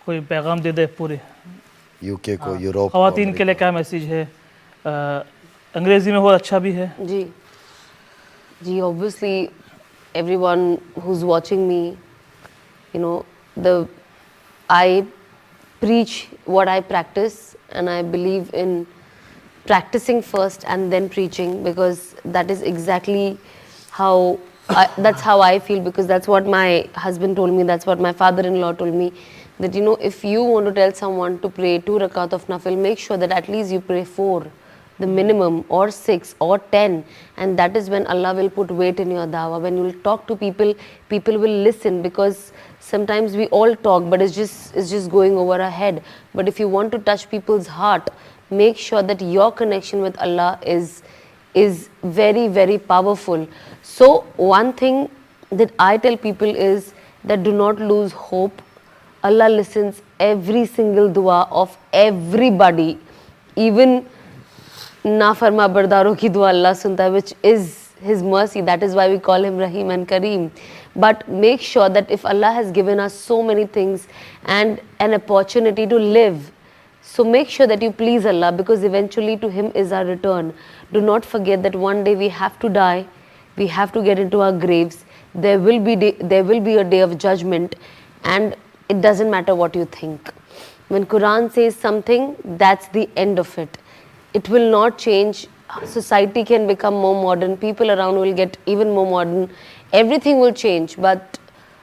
कोई पैगाम दे दे पूरे यूके को, यूरोप को, ख़वातीन के लिए क्या मैसेज है? अंग्रेज़ी में हो अच्छा भी है। जी जी, obviously everyone who's watching me, you know, I preach what I practice, and I believe in practicing first and then preaching, because that is exactly how that's how I feel, because that's what my husband told me, that's what my father-in-law told me, that if you want to tell someone to pray 2 rakat of nafil, make sure that at least you pray 4, the minimum, or 6 or 10, and that is when Allah will put weight in your dawah. When you will talk to people, people will listen, because sometimes we all talk but it's just going over our head. But if you want to touch people's heart, make sure that your connection with Allah is very, very powerful. So one thing that I tell people is that do not lose hope. Allah listens every single dua of everybody, even नाफरमा बरदारों की दुआ अल्लाह सुनता है, which is His mercy. That is why we call Him Rahim and Kareem. But make sure that if Allah has given us so many things and an opportunity to live, so make sure that you please Allah, because eventually to Him is our return. Do not forget that one day we have to die, we have to get into our graves. There will be a day of judgment, and it doesn't matter what you think. When Quran says something, that's the end of it. It will not change. Society can become more modern, people around will get even more modern, everything will change, but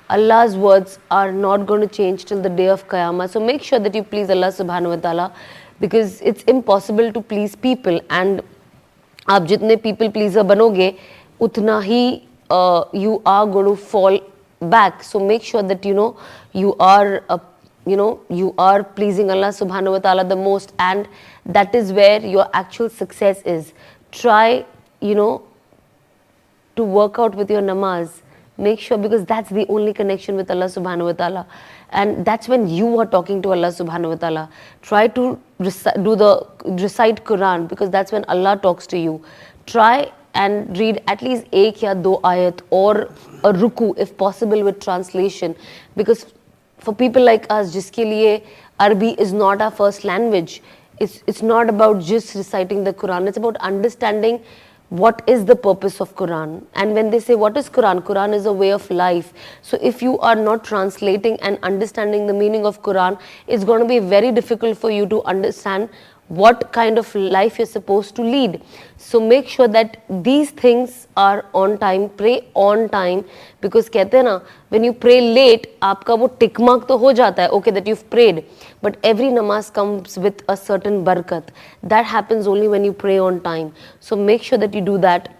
Allah's words are not going to change till the day of Qiyamah. So make sure that you please Allah subhanahu wa ta'ala, because it's impossible to please people, and aap jitne people pleaser banoge, utna hi you are going to fall back. So make sure that you are pleasing Allah subhanahu wa ta'ala the most, and that is where your actual success is. Try to work out with your namaz. Make sure, because that's the only connection with Allah subhanahu wa ta'ala, and that's when you are talking to Allah subhanahu wa ta'ala. Try to recite Quran, because that's when Allah talks to you. Try and read at least ek ya do ayat or a ruku if possible with translation, because for people like us jiske liye Arabic is not our first language, it's not about just reciting the Quran, it's about understanding what is the purpose of Quran. And when they say what is Quran, Quran is a way of life. So if you are not translating and understanding the meaning of Quran, it's going to be very difficult for you to understand what kind of life you're supposed to lead. So make sure that these things are on time. Pray on time, because कहते हैं ना, when you pray late, आपका वो tick mark तो हो जाता है, okay, that you've prayed, but every namaz comes with a certain barakat. That happens only when you pray on time. So make sure that you do that.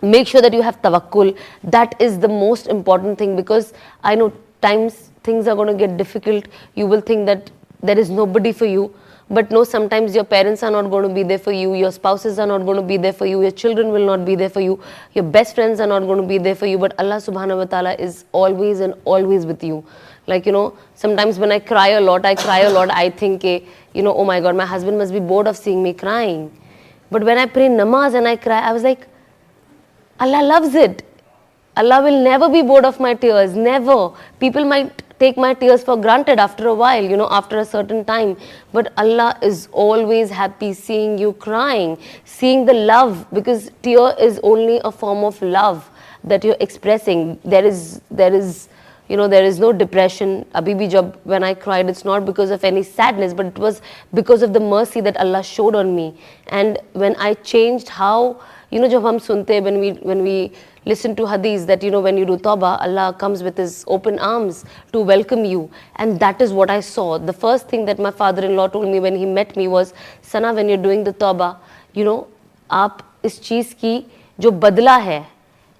Make sure that you have tawakkul. That is the most important thing, because I know times things are going to get difficult. You will think that there is nobody for you. But no, sometimes your parents are not going to be there for you, your spouses are not going to be there for you, your children will not be there for you, your best friends are not going to be there for you, but Allah subhanahu wa ta'ala is always and always with you. Like, sometimes when I cry a lot, I think, oh my God, my husband must be bored of seeing me crying. But when I pray namaz and I cry, I was like, Allah loves it. Allah will never be bored of my tears, never. People might take my tears for granted after a while, after a certain time. But Allah is always happy seeing you crying, seeing the love, because tear is only a form of love that you're expressing. There is no depression. Abhi bhi when I cried, it's not because of any sadness, but it was because of the mercy that Allah showed on me. And when I changed how, jab hum sunte, when we listen to hadith, that when you do tawbah, Allah comes with His open arms to welcome you, and that is what I saw. The first thing that my father-in-law told me when he met me was, Sana, when you're doing the tawbah, aap is cheez ki jo badla hai,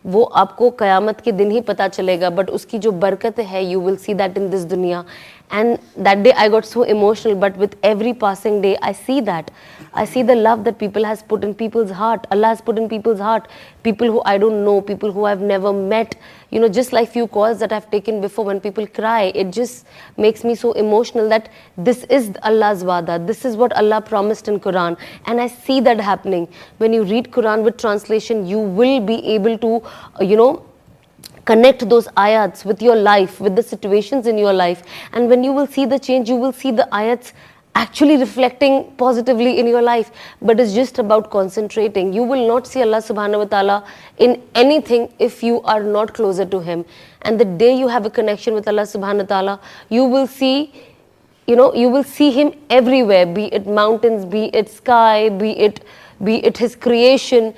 वो आपको क़यामत के दिन ही पता चलेगा, but उसकी जो बरकत है, you will see that in this dunya. And that day I got so emotional, but with every passing day I see the love that people has put in people's heart, Allah has put in people's heart, people who I don't know, people who I've never met, just like few calls that I've taken before, when people cry, it just makes me so emotional that this is Allah's wa'da, this is what Allah promised in Quran, and I see that happening. When you read Quran with translation, you will be able to, connect those ayats with your life, with the situations in your life, and when you will see the change, you will see the ayats actually reflecting positively in your life. But it's just about concentrating. You will not see Allah subhanahu wa ta'ala in anything if you are not closer to Him. And the day you have a connection with Allah subhanahu wa ta'ala, you will see, you will see Him everywhere, be it mountains, be it sky, be it His creation.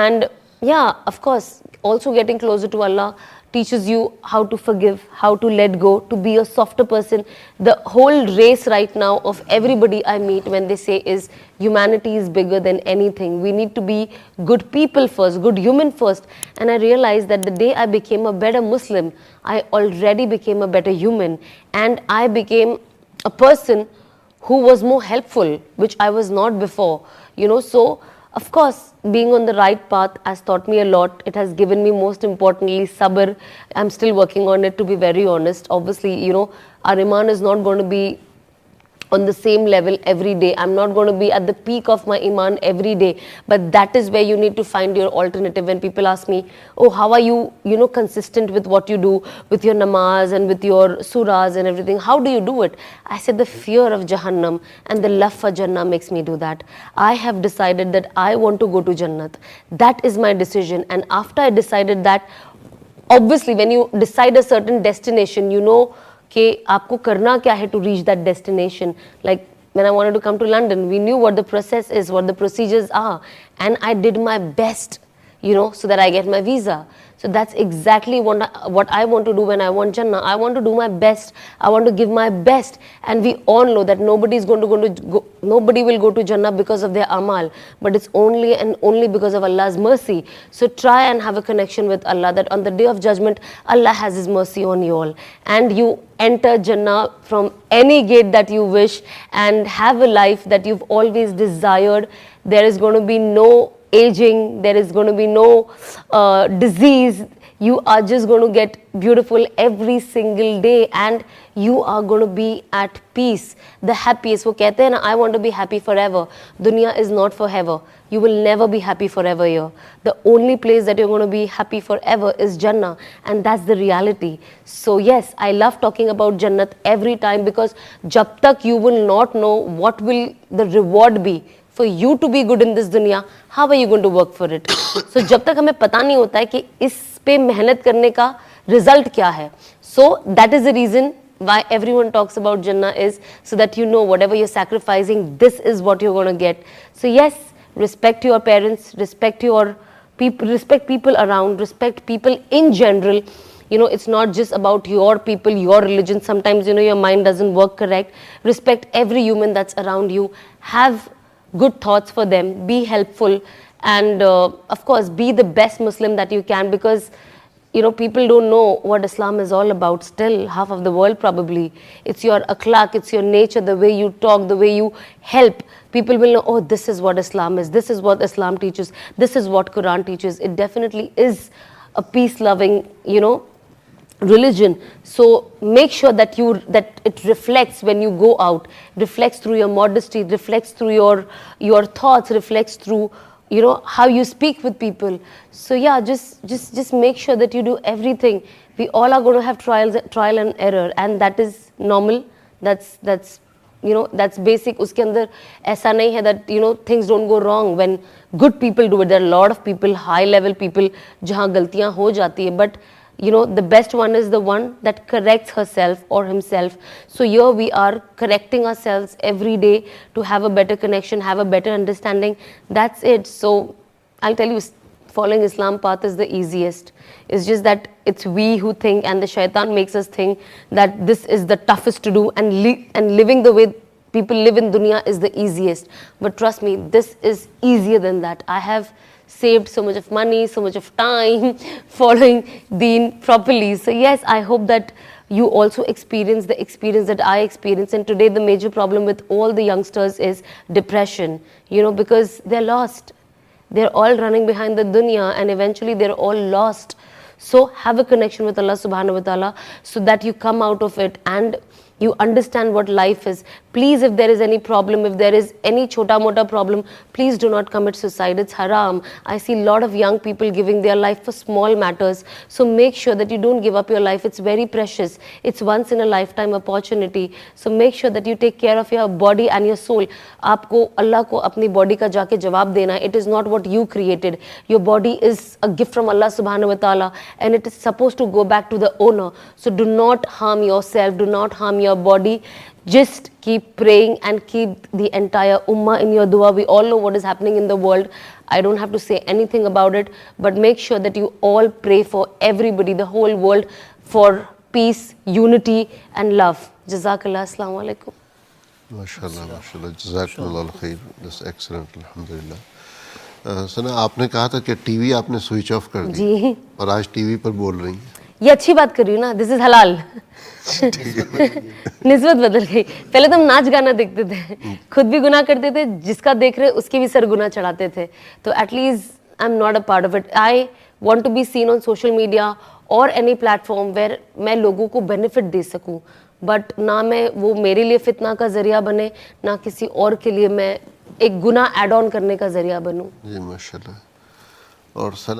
And yeah, of course, also getting closer to Allah teaches you how to forgive, how to let go, to be a softer person. The whole race right now of everybody I meet, when they say is humanity is bigger than anything. We need to be good people first, good human first. And I realized that the day I became a better Muslim, I already became a better human, and I became a person who was more helpful, which I was not before. So of course, being on the right path has taught me a lot. It has given me, most importantly, sabr. I'm still working on it, to be very honest. Obviously, our iman is not going to be on the same level every day. I'm not going to be at the peak of my iman every day. But that is where you need to find your alternative. When people ask me, oh, how are you, consistent with what you do, with your namaz and with your surahs and everything? How do you do it? I said, the fear of Jahannam and the love for Jannah makes me do that. I have decided that I want to go to Jannat. That is my decision. And after I decided that, obviously, when you decide a certain destination, you know कि आपको करना क्या है to reach that destination. Like when I wanted to come to London, we knew what the process is, what the procedures are, and I did my best, so that I get my visa. So that's exactly what I want to do when I want Jannah. I want to do my best. I want to give my best. And we all know that nobody will go to Jannah because of their amal, but it's only and only because of Allah's mercy. So try and have a connection with Allah, that on the day of judgment, Allah has His mercy on you all. And you enter Jannah from any gate that you wish and have a life that you've always desired. There is going to be no aging, there is going to be no disease. You are just going to get beautiful every single day, and you are going to be at peace, the happiest. वो कहते हैं ना, I want to be happy forever. Dunya is not forever. You will never be happy forever here. The only place that you're going to be happy forever is Jannah, and that's the reality. So yes, I love talking about Jannat every time, because jab tak you will not know what will the reward be for you to be good in this dunya, how are you going to work for it? So जब तक हमें पता नहीं होता है कि इस पे मेहनत करने का रिजल्ट क्या है, so that is the reason why everyone talks about Jannah, is so that you know whatever you're sacrificing, this is what you're going to get. So yes, respect your parents, respect your people, respect people around, respect people in general. It's not just about your people, your religion. Sometimes, your mind doesn't work correct. Respect every human that's around you. Have good thoughts for them, be helpful, and of course be the best Muslim that you can, because people don't know what Islam is all about still, half of the world probably. It's your akhlaq, it's your nature, the way you talk, the way you help. People will know, oh, this is what Islam is, this is what Islam teaches, this is what Quran teaches. It definitely is a peace-loving, religion. So make sure that it reflects when you go out, reflects through your modesty, reflects through your thoughts, reflects through how you speak with people. So yeah, just make sure that you do everything. We all are going to have trial and error, and that is normal. That's basic. Uske andar aisa nahi hai that things don't go wrong when good people do it. There are a lot of people, high level people, jahan galtiyan ho jati hai, but the best one is the one that corrects herself or himself. So here we are correcting ourselves every day to have a better connection, have a better understanding. That's it. So I'll tell you, following Islam path is the easiest. It's just that it's we who think, and the shaitan makes us think that this is the toughest to do, and living the way people live in dunya is the easiest. But trust me, this is easier than that. I have saved so much of money, so much of time following Deen properly. So yes, I hope that you also experience the experience that I experienced. And today the major problem with all the youngsters is depression, because they're lost. They're all running behind the dunya, and eventually they're all lost. So have a connection with Allah subhanahu wa ta'ala, so that you come out of it. And you understand what life is. Please, if there is any problem, if there is any chota mota problem, please do not commit suicide. It's haram. I see a lot of young people giving their life for small matters. So make sure that you don't give up your life. It's very precious. It's once in a lifetime opportunity. So make sure that you take care of your body and your soul. आपको अल्लाह को अपनी body का जाके जवाब देना है. It is not what you created. Your body is a gift from Allah subhanahu wa ta'ala, and it is supposed to go back to the owner. So do not harm yourself, do not harm your body. Just keep praying and keep the entire ummah in your dua. We all know what is happening in the world. I don't have to say anything about it, but make sure that you all pray for everybody, the whole world, for peace, unity and love. Jazakallah. Assalamu alaikum. माशाल्लाह माशाल्लाह जज़ाकल्लाहु खैर, that's excellent, अल्हम्दुलिल्लाह। सना, आपने कहा था कि TV आपने switch off कर दी जी, और आज टीवी पर बोल रही हैं। ये अच्छी बात कर रही हूँ ना, दिस इज हलाल। निस्बत बदल गई। पहले तो हम नाच गाना देखते थे, खुद भी गुनाह करते थे, जिसका देख रहे उसके भी सर गुनाह चढ़ाते थे। तो at least I am not a part of it. I want to be seen on social media और एनी प्लेटफॉर्म वेयर मैं लोगों को बेनिफिट दे सकूं, बट ना मैं वो मेरे लिए फितना का जरिया बने, ना किसी और के लिए मैं एक गुनाह ऐड ऑन करने का जरिया बनूं। जी माशाल्लाह। और सना